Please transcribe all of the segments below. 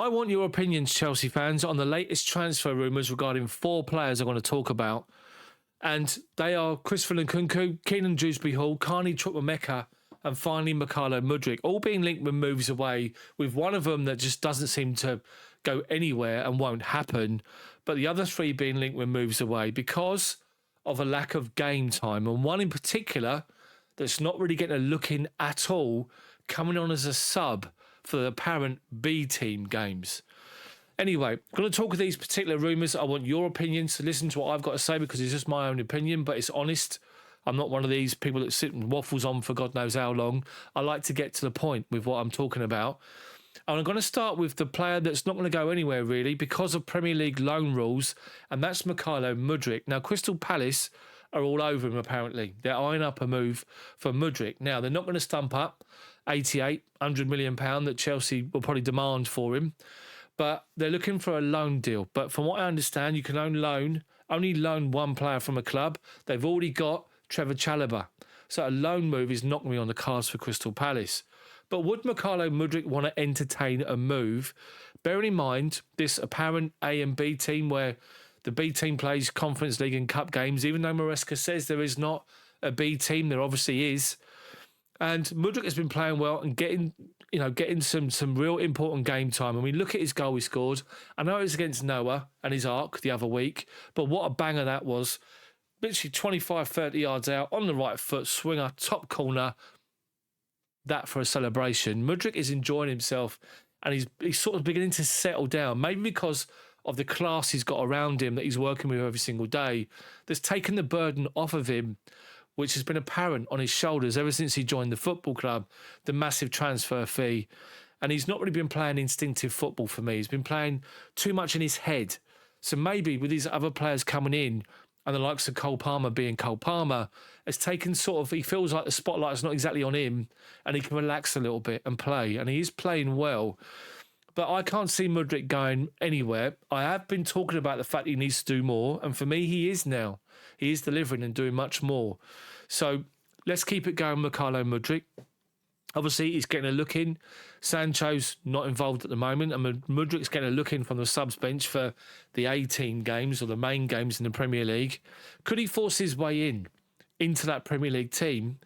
I want your opinions, Chelsea fans, on the latest transfer rumours regarding 4 players I want to talk about. And they are Christopher Nkunku, Keenan Dewsbury-Hall, Carney Chukwuemeka, and finally Mudryk, all being linked with moves away, with one of them that just doesn't seem to go anywhere and won't happen, but the other 3 being linked with moves away because of a lack of game time. And one in particular that's not really getting a look in at all, coming on as a sub for the apparent B team games. Anyway, I'm going to talk of these particular rumours. I want your opinions to listen to what I've got to say because it's just my own opinion, but it's honest. I'm not one of these people that sit and waffles on for God knows how long. I like to get to the point with what I'm talking about. And I'm going to start with the player that's not going to go anywhere really because of Premier League loan rules, and that's Mudryk. Now, Crystal Palace are all over him apparently. They're eyeing up a move for Mudryk. Now, they're not going to stump up £88-100 million that Chelsea will probably demand for him, but they're looking for a loan deal. But from what I understand, you can only loan one player from a club. They've already got Trevor Chalobah. So a loan move is not going to be on the cards for Crystal Palace. But would Mudryk want to entertain a move? Bearing in mind this apparent A and B team where the B team plays Conference League and Cup games, even though Maresca says there is not a B team, there obviously is. And Mudryk has been playing well and getting some real important game time. I mean, look at his goal he scored. I know it was against Noah and his Arc the other week, but what a banger that was. Literally 25, 30 yards out, on the right foot, swinger, top corner. That for a celebration. Mudryk is enjoying himself and he's sort of beginning to settle down, maybe because of the class he's got around him that he's working with every single day. That's taken the burden off of him, which has been apparent on his shoulders ever since he joined the football club, the massive transfer fee. And he's not really been playing instinctive football for me. He's been playing too much in his head. So maybe with these other players coming in, and the likes of Cole Palmer being Cole Palmer, has taken he feels like the spotlight's not exactly on him and he can relax a little bit and play. And he is playing well. But I can't see Mudryk going anywhere. I have been talking about the fact he needs to do more. And for me, he is now. He is delivering and doing much more. So let's keep it going, Mudryk. Obviously, he's getting a look in. Sancho's not involved at the moment, and Mudryk's getting a look in from the subs bench for the 18 games or the main games in the Premier League. Could he force his way into that Premier League team?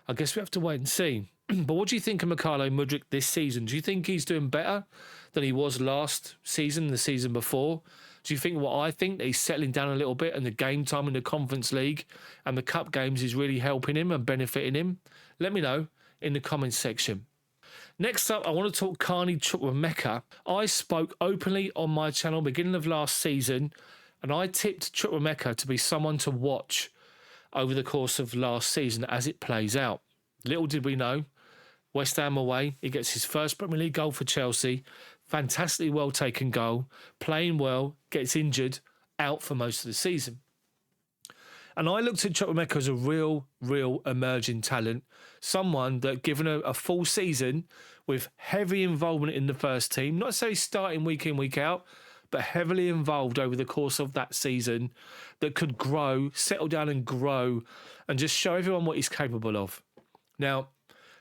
I guess we have to wait and see. But what do you think of Mudryk this season? Do you think he's doing better than he was last season, the season before? Do you think what I think, that he's settling down a little bit and the game time in the Conference League and the Cup games is really helping him and benefiting him? Let me know in the comments section. Next up, I want to talk Carney Chukwuemeka. I spoke openly on my channel beginning of last season, and I tipped Chukwuemeka to be someone to watch over the course of last season as it plays out. Little did we know, West Ham away, he gets his first Premier League goal for Chelsea. Fantastically well taken goal, playing well, gets injured, out for most of the season. And I looked at Chukwuemeka as a real emerging talent. Someone that, given a full season with heavy involvement in the first team, not necessarily starting week in, week out, but heavily involved over the course of that season, that could grow, settle down and grow, and just show everyone what he's capable of. Now,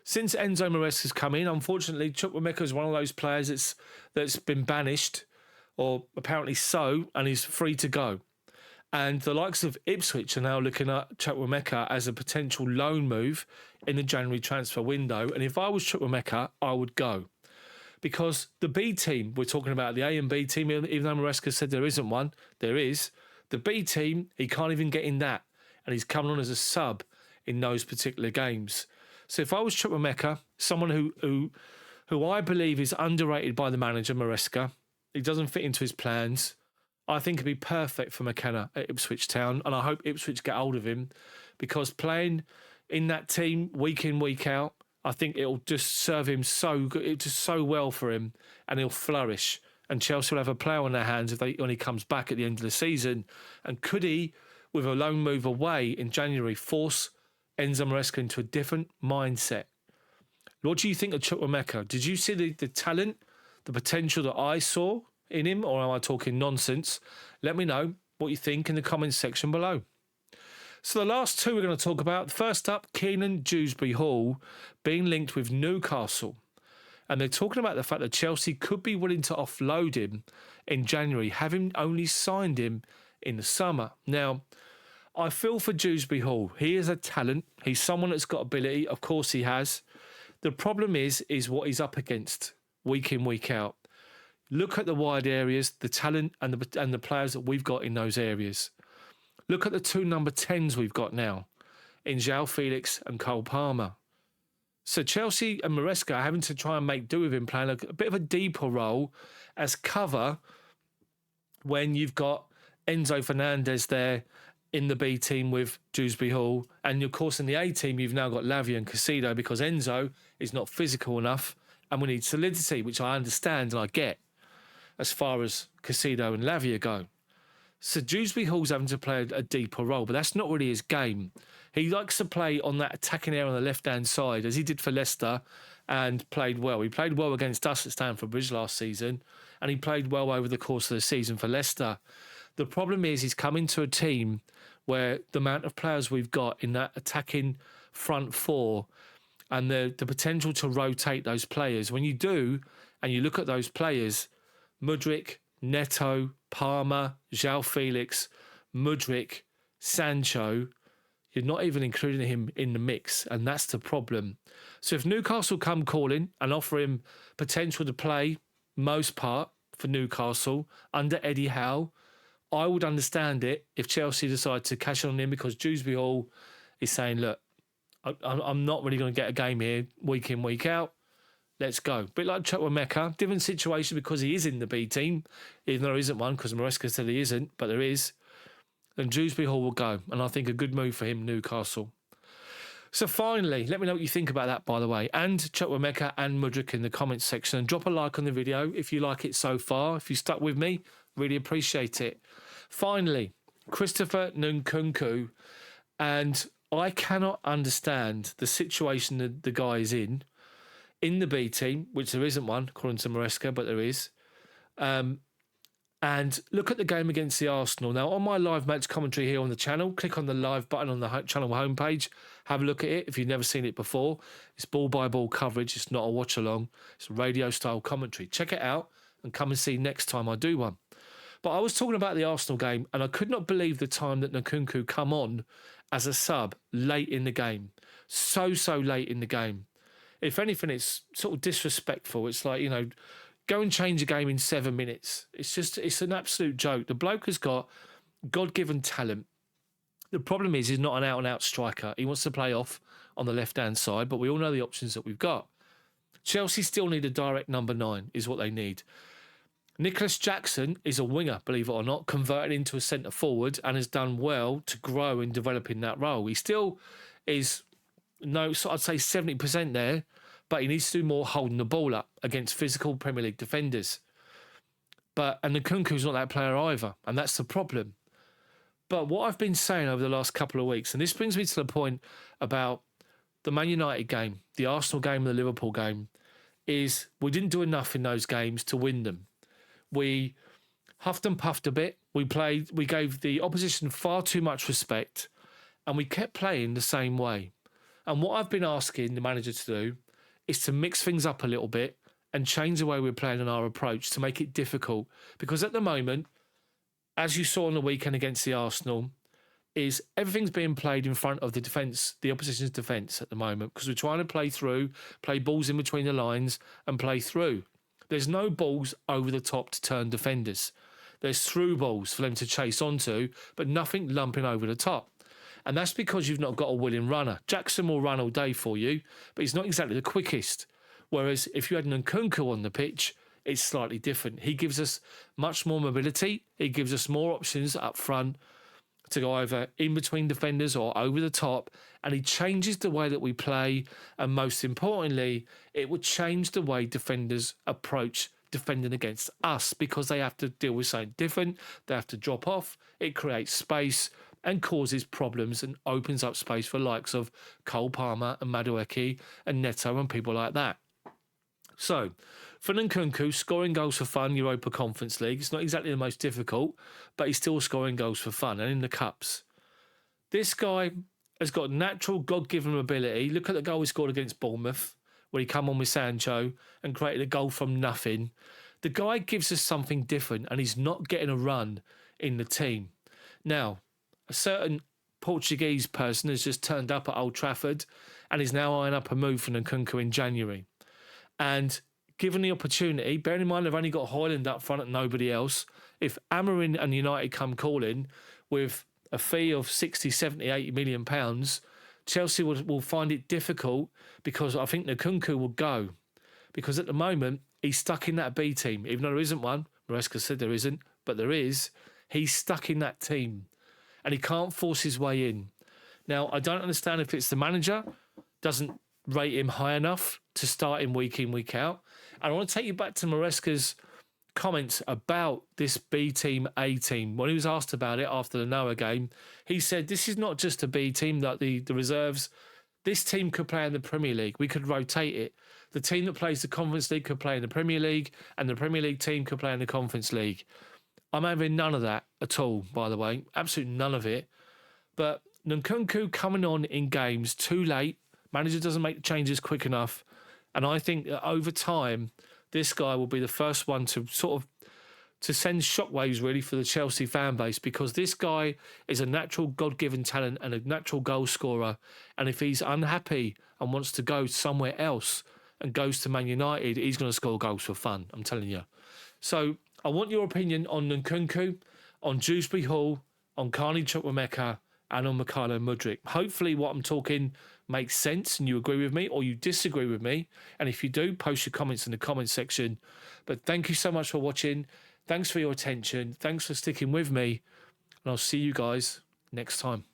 since Enzo Maresca's come in, unfortunately, Chukwuemeka is one of those players that's been banished, or apparently so, and he's free to go. And the likes of Ipswich are now looking at Chukwuemeka as a potential loan move in the January transfer window. And if I was Chukwuemeka, I would go. Because the B team, we're talking about the A and B team, even though Maresca said there isn't one, there is. The B team, he can't even get in that. And he's coming on as a sub in those particular games. So if I was Chukwuemeka, someone who I believe is underrated by the manager, Maresca, he doesn't fit into his plans, I think it'd be perfect for McKenna at Ipswich Town, and I hope Ipswich get hold of him, because playing in that team week in, week out, I think it'll just serve him so good, it's just so well for him, and he'll flourish. And Chelsea will have a player on their hands when he comes back at the end of the season. And could he, with a loan move away in January, force Enzo Maresca into a different mindset? What do you think of Chukwuemeka? Did you see the talent, the potential that I saw in him, or am I talking nonsense? Let me know what you think in the comments section below. So the last two we're going to talk about. First up, Keenan Dewsbury-Hall being linked with Newcastle. And they're talking about the fact that Chelsea could be willing to offload him in January, having only signed him in the summer. Now, I feel for Dewsbury-Hall. He is a talent. He's someone that's got ability. Of course he has. The problem is what he's up against week in, week out. Look at the wide areas, the talent and the players that we've got in those areas. Look at the two number 10s we've got now in João Felix and Cole Palmer. So Chelsea and Maresca are having to try and make do with him playing a bit of a deeper role as cover when you've got Enzo Fernandez there in the B team with Dewsbury-Hall. And of course in the A team you've now got Lavia and Caicedo because Enzo is not physical enough and we need solidity, which I understand and I get as far as Caicedo and Lavia go. So Dewsbury-Hall's having to play a deeper role, but that's not really his game. He likes to play on that attacking area on the left-hand side, as he did for Leicester, and played well. He played well against us at Stamford Bridge last season, and he played well over the course of the season for Leicester. The problem is he's come into a team where the amount of players we've got in that attacking front four and the potential to rotate those players, when you do, and you look at those players, Mudryk, Neto, Palmer, João Felix, Mudryk, Sancho, you're not even including him in the mix, and that's the problem. So if Newcastle come calling and offer him potential to play most part for Newcastle under Eddie Howe, I would understand it if Chelsea decide to cash on him because Dewsbury-Hall is saying, look, I'm not really going to get a game here week in, week out. Let's go. A bit like Chukwuemeka, different situation because he is in the B team, even though there isn't one because Maresca said he isn't, but there is. And Dewsbury-Hall will go. And I think a good move for him, Newcastle. So finally, let me know what you think about that, by the way. And Chukwuemeka and Mudryk in the comments section. And drop a like on the video if you like it so far. If you stuck with me, really appreciate it. Finally, Christopher Nkunku. And I cannot understand the situation that the guy is in the B team, which there isn't one, according to Maresca, but there is. And look at the game against the Arsenal. Now, on my live match commentary here on the channel, click on the live button on the channel homepage. Have a look at it if you've never seen it before. It's ball-by-ball coverage. It's not a watch-along. It's a radio-style commentary. Check it out and come and see next time I do one. But I was talking about the Arsenal game, and I could not believe the time that Nkunku come on as a sub late in the game. So late in the game. If anything, it's sort of disrespectful. It's like, go and change a game in 7 minutes. It's an absolute joke. The bloke has got God-given talent. The problem is he's not an out-and-out striker. He wants to play off on the left-hand side, but we all know the options that we've got. Chelsea still need a direct number 9, is what they need. Nicholas Jackson is a winger, believe it or not, converted into a centre-forward and has done well to grow and develop in that role. He still is, I'd say 70% there, but he needs to do more holding the ball up against physical Premier League defenders. And Nkunku's not that player either, and that's the problem. But what I've been saying over the last couple of weeks, and this brings me to the point about the Man United game, the Arsenal game and the Liverpool game, is we didn't do enough in those games to win them. We huffed and puffed a bit. We gave the opposition far too much respect, and we kept playing the same way. And what I've been asking the manager to do is to mix things up a little bit and change the way we're playing and our approach to make it difficult. Because at the moment, as you saw on the weekend against the Arsenal, is everything's being played in front of the defence, the opposition's defence at the moment, because we're trying to play balls in between the lines and play through. There's no balls over the top to turn defenders. There's through balls for them to chase onto, but nothing lumping over the top. And that's because you've not got a willing runner. Jackson will run all day for you, but he's not exactly the quickest. Whereas if you had an Nkunku on the pitch, it's slightly different. He gives us much more mobility. He gives us more options up front to go either in between defenders or over the top. And he changes the way that we play. And most importantly, it would change the way defenders approach defending against us because they have to deal with something different. They have to drop off. It creates space and causes problems and opens up space for likes of Cole Palmer and Mudryk and Neto and people like that. So, for Nkunku, scoring goals for fun, Europa Conference League, it's not exactly the most difficult, but he's still scoring goals for fun and in the cups. This guy has got natural God-given ability. Look at the goal he scored against Bournemouth where he come on with Sancho and created a goal from nothing. The guy gives us something different, and he's not getting a run in the team. Now, a certain Portuguese person has just turned up at Old Trafford and is now eyeing up a move for Nkunku in January. And given the opportunity, bearing in mind they've only got Højlund up front and nobody else, if Amorim and United come calling with a fee of 60, 70, 80 million pounds, Chelsea will find it difficult, because I think Nkunku will go. Because at the moment, he's stuck in that B team. Even though there isn't one, Maresca said there isn't, but there is. He's stuck in that team and he can't force his way in. Now, I don't understand if it's the manager doesn't rate him high enough to start him week in, week out. And I want to take you back to Maresca's comments about this B team, A team. When he was asked about it after the Noah game, he said, this is not just a B team, like the reserves. This team could play in the Premier League. We could rotate it. The team that plays the Conference League could play in the Premier League, and the Premier League team could play in the Conference League. I'm having none of that at all, by the way. Absolutely none of it. But Nkunku coming on in games too late. Manager doesn't make the changes quick enough. And I think that over time, this guy will be the first one to to send shockwaves really for the Chelsea fan base, because this guy is a natural God-given talent and a natural goal scorer. And if he's unhappy and wants to go somewhere else and goes to Man United, he's going to score goals for fun, I'm telling you. So I want your opinion on Nkunku, on Dewsbury-Hall, on Carney Chukwuemeka, and on Mykhailo Mudryk. Hopefully what I'm talking makes sense and you agree with me or you disagree with me. And if you do, post your comments in the comments section. But thank you so much for watching. Thanks for your attention. Thanks for sticking with me. And I'll see you guys next time.